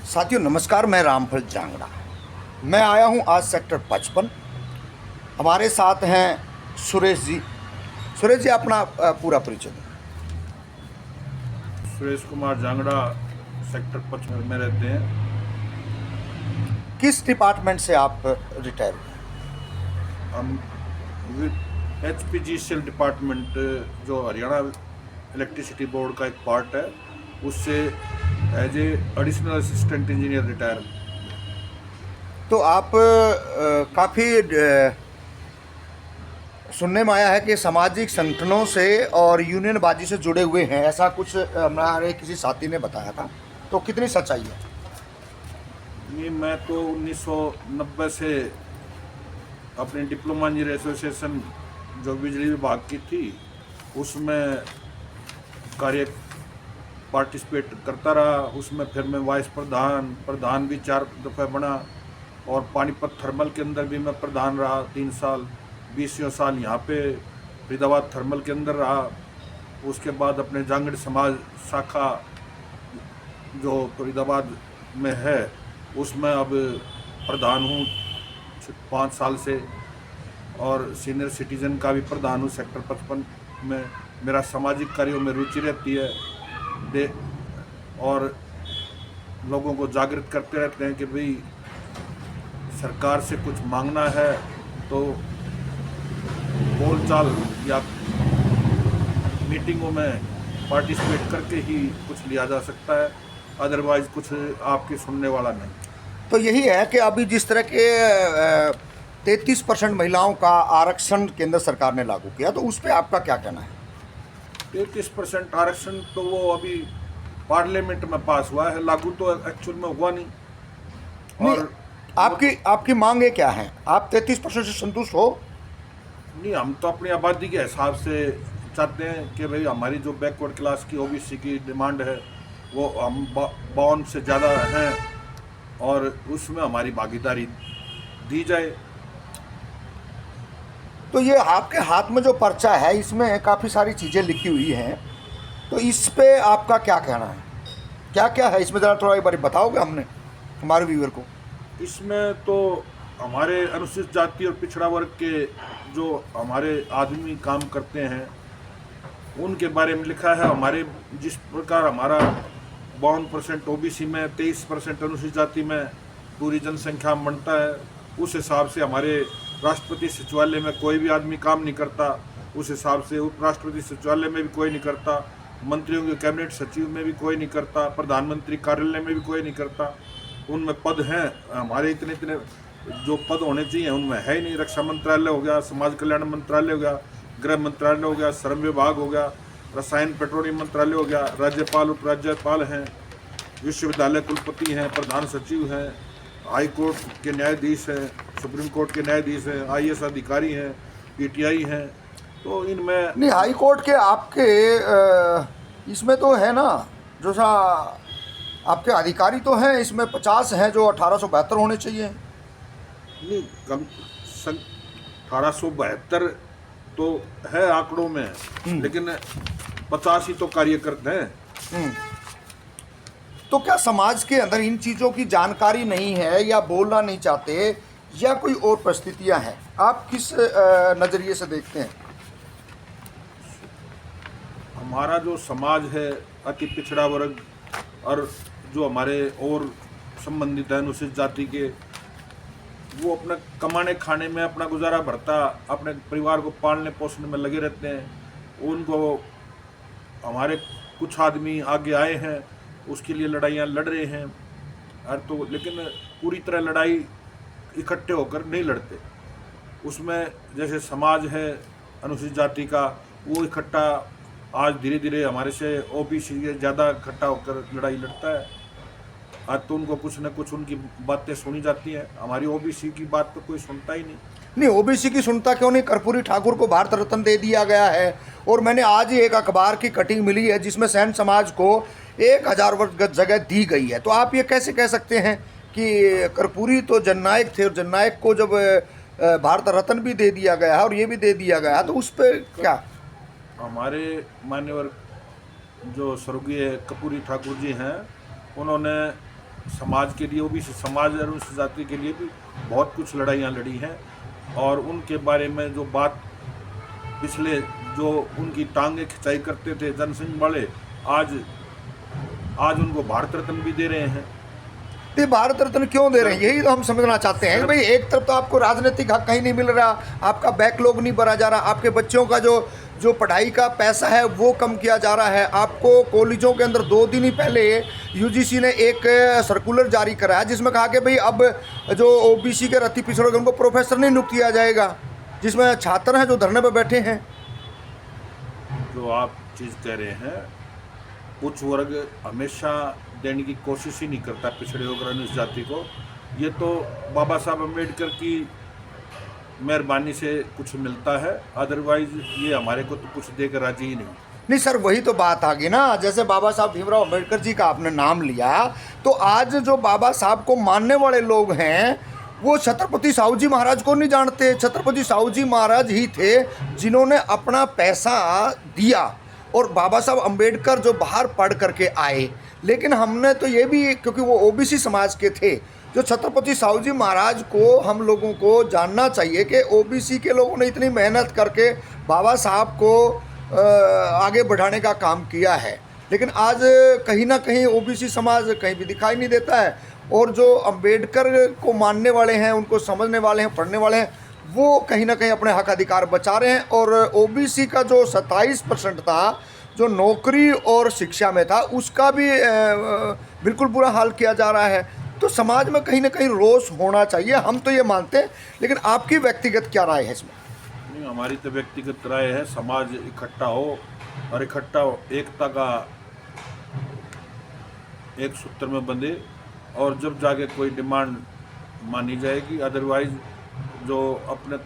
साथियों नमस्कार, मैं रामफल जांगड़ा। मैं आया हूं आज सेक्टर 55। हमारे साथ हैं सुरेश जी। सुरेश जी, अपना पूरा परिचय दें। सुरेश कुमार जांगड़ा सेक्टर 55 में रहते हैं। किस डिपार्टमेंट से आप रिटायर हुए? हम HPGCL डिपार्टमेंट, जो हरियाणा इलेक्ट्रिसिटी बोर्ड का एक पार्ट है, उससे as a additional assistant engineer retire. तो आप काफ़ी सुनने में आया है कि सामाजिक संगठनों से और यूनियनबाजी से जुड़े हुए हैं, ऐसा कुछ हमारे किसी साथी ने बताया था। तो कितनी सच्चाई है? नहीं, मैं तो 1990 से अपनी डिप्लोमा इंजीनियर एसोसिएशन जो बिजली विभाग की थी उसमें कार्य पार्टिसिपेट करता रहा। उसमें फिर मैं वाइस प्रधान भी 4 दफ़े बना, और पानीपत थर्मल के अंदर भी मैं प्रधान रहा 3 साल। 20 साल यहाँ पे फरीदाबाद थर्मल के अंदर रहा। उसके बाद अपने जांगड़ समाज शाखा जो फरीदाबाद में है उसमें अब प्रधान हूँ 5 साल से, और सीनियर सिटीज़न का भी प्रधान हूँ सेक्टर 55 में। मेरा सामाजिक कार्यों में रुचि रहती है और लोगों को जागृत करते रहते हैं कि भाई सरकार से कुछ मांगना है तो बोलचाल या मीटिंगों में पार्टिसिपेट करके ही कुछ लिया जा सकता है, अदरवाइज कुछ आपके सुनने वाला नहीं। तो यही है कि अभी जिस तरह के 33% महिलाओं का आरक्षण केंद्र सरकार ने लागू किया, तो उस पर आपका क्या कहना है? 33% आरक्षण तो वो अभी पार्लियामेंट में पास हुआ है, लागू तो एक्चुअल में हुआ नहीं। नहीं, और आपकी मांगे क्या हैं? आप 33% से संतुष्ट हो? नहीं, हम तो अपनी आबादी के हिसाब से चाहते हैं कि भाई हमारी जो बैकवर्ड क्लास की OBC की डिमांड है वो हम 52 से ज़्यादा हैं, और उसमें हमारी भागीदारी दी जाए। तो ये आपके हाथ में जो पर्चा है, इसमें काफ़ी सारी चीज़ें लिखी हुई हैं, तो इस पे आपका क्या कहना है? क्या क्या है इसमें, ज़रा थोड़ा एक बार बताओगे हमने हमारे व्यूअर को? इसमें तो हमारे अनुसूचित जाति और पिछड़ा वर्ग के जो हमारे आदमी काम करते हैं उनके बारे में लिखा है। हमारे जिस प्रकार हमारा 52% OBC में, 23% अनुसूचित जाति में पूरी जनसंख्या में बनता है, उस हिसाब से हमारे राष्ट्रपति सचिवालय में कोई भी आदमी काम नहीं करता, उस हिसाब से उपराष्ट्रपति सचिवालय में भी कोई नहीं करता, मंत्रियों के कैबिनेट सचिव में भी कोई नहीं करता, प्रधानमंत्री कार्यालय में भी कोई नहीं करता। उनमें पद हैं हमारे इतने इतने जो पद होने चाहिए उनमें है ही नहीं। रक्षा मंत्रालय हो गया, समाज कल्याण मंत्रालय हो गया, गृह मंत्रालय हो गया, श्रम विभाग हो गया, रसायन पेट्रोलियम मंत्रालय हो गया, राज्यपाल उपराज्यपाल हैं, विश्वविद्यालय कुलपति हैं, प्रधान सचिव हैं, हाई कोर्ट के न्यायाधीश हैं, सुप्रीम कोर्ट के न्यायाधीश हैं, IAS अधिकारी हैं, PTI हैं। तो इनमें नहीं, हाई कोर्ट के आपके इसमें तो है ना, जो सा आपके अधिकारी तो हैं, इसमें 50 हैं जो 1872 होने चाहिए। नहीं, कम 1872 तो है आंकड़ों में, लेकिन 50 ही तो कार्यकर्ता हैं। तो क्या समाज के अंदर इन चीज़ों की जानकारी नहीं है, या बोलना नहीं चाहते, या कोई और परिस्थितियां हैं? आप किस नज़रिए से देखते हैं? हमारा जो समाज है अति पिछड़ा वर्ग और जो हमारे और संबंधित हैं अनुसूचित जाति के, वो अपना कमाने खाने में अपना गुजारा भरता, अपने परिवार को पालने पोसने में लगे रहते हैं। उनको हमारे कुछ आदमी आगे आए हैं, उसके लिए लड़ाइयाँ लड़ रहे हैं, और तो लेकिन पूरी तरह लड़ाई इकट्ठे होकर नहीं लड़ते। उसमें जैसे समाज है अनुसूचित जाति का, वो इकट्ठा आज धीरे धीरे हमारे से OBC से ज़्यादा इकट्ठा होकर लड़ाई लड़ता है। आज तो उनको कुछ न कुछ उनकी बातें सुनी जाती हैं, हमारी OBC की बात तो कोई सुनता ही नहीं। नहीं, ओबीसी की सुनता क्यों नहीं? कर्पूरी ठाकुर को भारत रत्न दे दिया गया है, और मैंने आज ही एक अखबार की कटिंग मिली है जिसमें सैन समाज को 1000 वर्ग जगह दी गई है। तो आप ये कैसे कह सकते हैं कि कर्पूरी तो जननायक थे, और जननायक को जब भारत रत्न भी दे दिया गया है और ये भी दे दिया गया है, तो उस पर क्या? हमारे मान्यवर जो स्वर्गीय कर्पूरी ठाकुर जी हैं, उन्होंने समाज के लिए, ओबीसी समाज और अनुसूचित जाति के लिए भी बहुत कुछ लड़ाइयाँ लड़ी हैं। और उनके बारे में जो बात पिछले जो उनकी टांगे खिंचाई करते थे जनसंघ वाले, आज उनको भारत रत्न भी दे रहे हैं। ये भारत रत्न क्यों दे रहे हैं, यही तो हम समझना चाहते हैं भाई। एक तरफ तो आपको राजनीतिक हक कहीं नहीं मिल रहा, आपका बैकलॉग नहीं भरा जा रहा, आपके बच्चों का जो पढ़ाई का पैसा है वो कम किया जा रहा है। आपको कॉलेजों के अंदर 2 दिन ही पहले यूजीसी ने एक सर्कुलर जारी करा है जिसमें कहा कि भाई अब जो ओबीसी के अति पिछड़े उनको प्रोफेसर नहीं नियुक्त किया जाएगा, जिसमें छात्र हैं जो धरने पर बैठे हैं। जो आप चीज़ कह रहे हैं, उच्च वर्ग हमेशा देने की कोशिश ही नहीं करता पिछड़े वर्ग और अनुसूचित जाति को। ये तो बाबा साहब अम्बेडकर की मेहरबानी से कुछ मिलता है, अदरवाइज ये हमारे को तो कुछ देकर राजी ही नहीं। सर, वही तो बात आ गई ना। जैसे बाबा साहब भीमराव अम्बेडकर जी का आपने नाम लिया, तो आज जो बाबा साहब को मानने वाले लोग हैं वो छत्रपति साहू जी महाराज को नहीं जानते। छत्रपति साहू जी महाराज ही थे जिन्होंने अपना पैसा दिया और बाबा साहब अम्बेडकर जो बाहर पढ़ करके आए। लेकिन हमने तो ये भी, क्योंकि वो ओबीसी समाज के थे, जो छत्रपति साहू जी महाराज को हम लोगों को जानना चाहिए कि ओबीसी के लोगों ने इतनी मेहनत करके बाबा साहब को आगे बढ़ाने का काम किया है। लेकिन आज कहीं ना कहीं ओबीसी समाज कहीं भी दिखाई नहीं देता है, और जो अम्बेडकर को मानने वाले हैं, उनको समझने वाले हैं, पढ़ने वाले हैं, वो कहीं ना कहीं अपने हक अधिकार बचा रहे हैं। और ओबीसी का जो 27% था जो नौकरी और शिक्षा में था, उसका भी बिल्कुल बुरा हाल किया जा रहा है। तो समाज में कहीं ना कहीं रोष होना चाहिए, हम तो ये मानते हैं। लेकिन आपकी व्यक्तिगत क्या राय है इसमें? नहीं, हमारी तो व्यक्तिगत राय है, समाज इकट्ठा हो और इकट्ठा एकता का एक सूत्र में बंधे, और जब जाके कोई डिमांड मानी जाएगी। अदरवाइज जो अपने